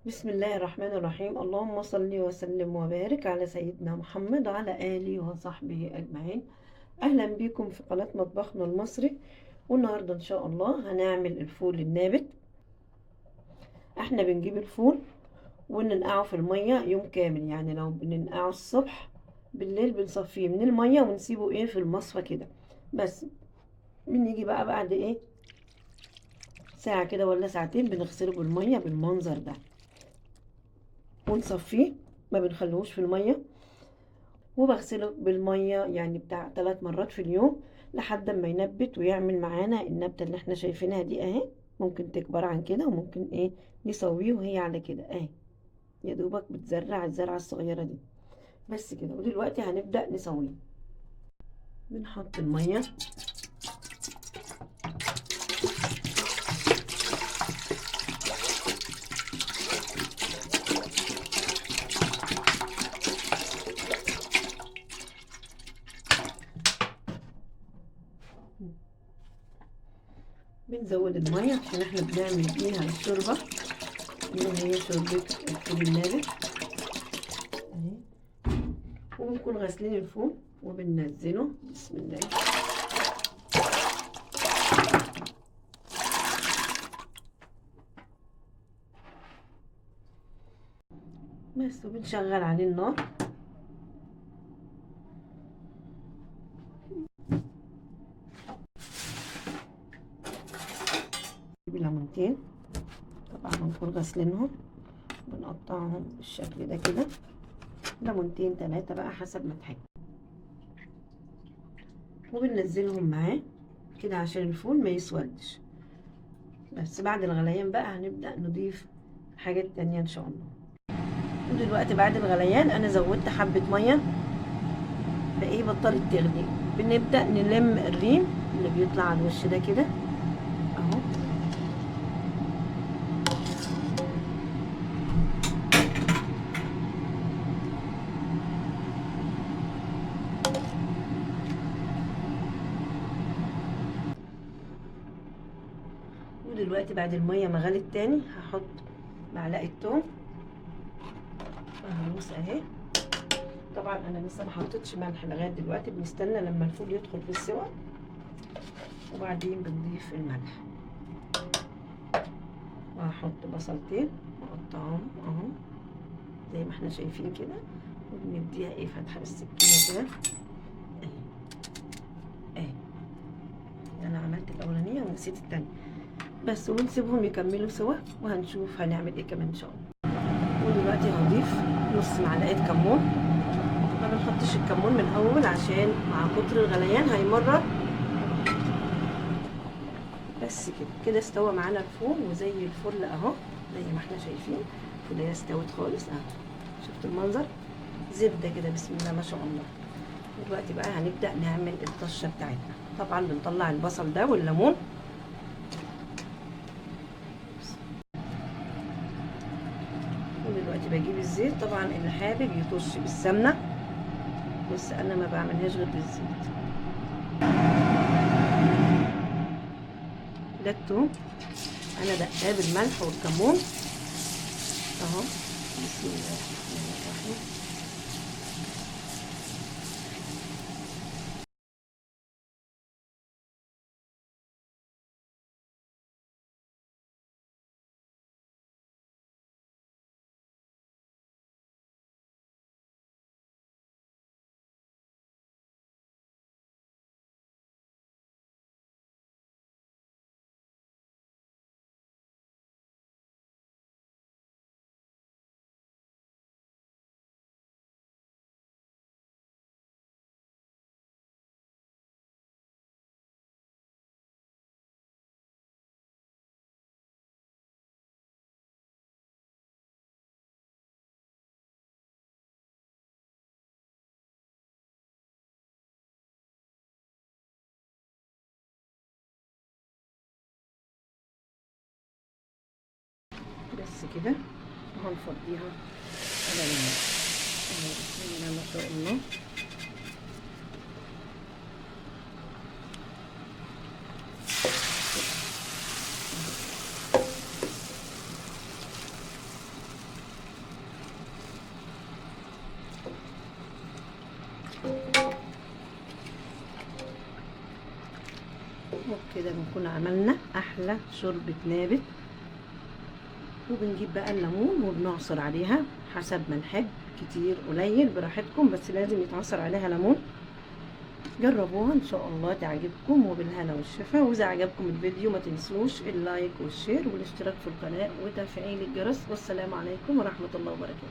بسم الله الرحمن الرحيم. اللهم صل وسلم وبارك على سيدنا محمد وعلى آله وصحبه أجمعين. أهلا بكم في قناة مطبخنا المصري. والنهاردة إن شاء الله هنعمل الفول النابت. احنا بنجيب الفول وننقعه في المية يوم كامل، يعني لو بننقعه الصبح بالليل بنصفيه من المية ونسيبه في المصفى كده. بس بنيجي بقى بعد ساعة كده ولا ساعتين بنغسله بالمية بالمنظر ده ونصفيه، ما بنخلوش في المية. وبغسله بالمية يعني بتاع 3 مرات في اليوم لحد ما ينبت ويعمل معانا النبتة اللي احنا شايفينها دي اهي. ممكن تكبر عن كده وممكن نسويه وهي على كده اهي، يا دوبك بتزرع الزرعة الصغيرة دي بس كده. ودلوقتي هنبدأ نسويه. بنحط المية، بنزود المية عشان احنا بنعمل بيها الشوربة اللي هي شوربة الفول النابت اهي. وبنكون غاسلين الفول وبننزله بسم الله. بس وبنشغل عليه النار. بليمونتين طبعا بنكون غاسلينهم، بنقطعهم بالشكل ده كده، ليمونتين 3 بقى حسب ما تحب. وبننزلهم معاه كده عشان الفول ما يسودش. بس بعد الغليان بقى هنبدأ نضيف حاجات تانية ان شاء الله. ودلوقتي بعد الغليان انا زودت حبة مية بطلت تغلي. بنبدأ نلم الريم اللي بيطلع على الوش ده كده اهو. ودلوقتي بعد المية ما غلت تاني هحط معلقة توم مهروس اهي. طبعا انا لسه ما حطيتش ملح لغايه دلوقتي، بنستنى لما الفول يدخل في السوا وبعدين بنضيف الملح. وهحط بصلتين مقطعهم اهو زي ما احنا شايفين كده، وبنديها فتحه بالسكينه كده اهي اهي. انا عملت الاولانيه ونسيت التانيه بس، ونسيبهم يكملوا سوا وهنشوف هنعمل ايه كمان ان شاء الله. ودلوقتي هضيف نص معلقه كمون. ما بنحطش الكمون من الاول عشان مع كتر الغليان هيمرر. بس كده كده استوى معانا الفول وزي الفل اهو، زي ما احنا شايفين الفوليه استوت خالص اهو. شفت المنظر زبده كده بسم الله ما شاء الله. دلوقتي بقى هنبدا نعمل الطشه بتاعتنا. طبعا بنطلع البصل ده والليمون. ودلوقتي بجيب الزيت، طبعا اللي حابب يطش بالسمنه بس انا ما بعملهاش غير بالزيت. ده التوم انا دقاه بالملح والكمون اهو. بسم الله الرحمن الرحيم. بس كده وهنفضيها على النار. بسم الله ما شاء الله. وبكده بنكون عملنا احلى شوربة نابت. وبنجيب بقى الليمون وبنعصر عليها حسب ما نحب، كتير قليل براحتكم، بس لازم يتعصر عليها ليمون. جربوها ان شاء الله تعجبكم، وبالهنا والشفا. واذا عجبكم الفيديو ما تنسوش اللايك والشير والاشتراك في القناة وتفعيل الجرس. والسلام عليكم ورحمة الله وبركاته.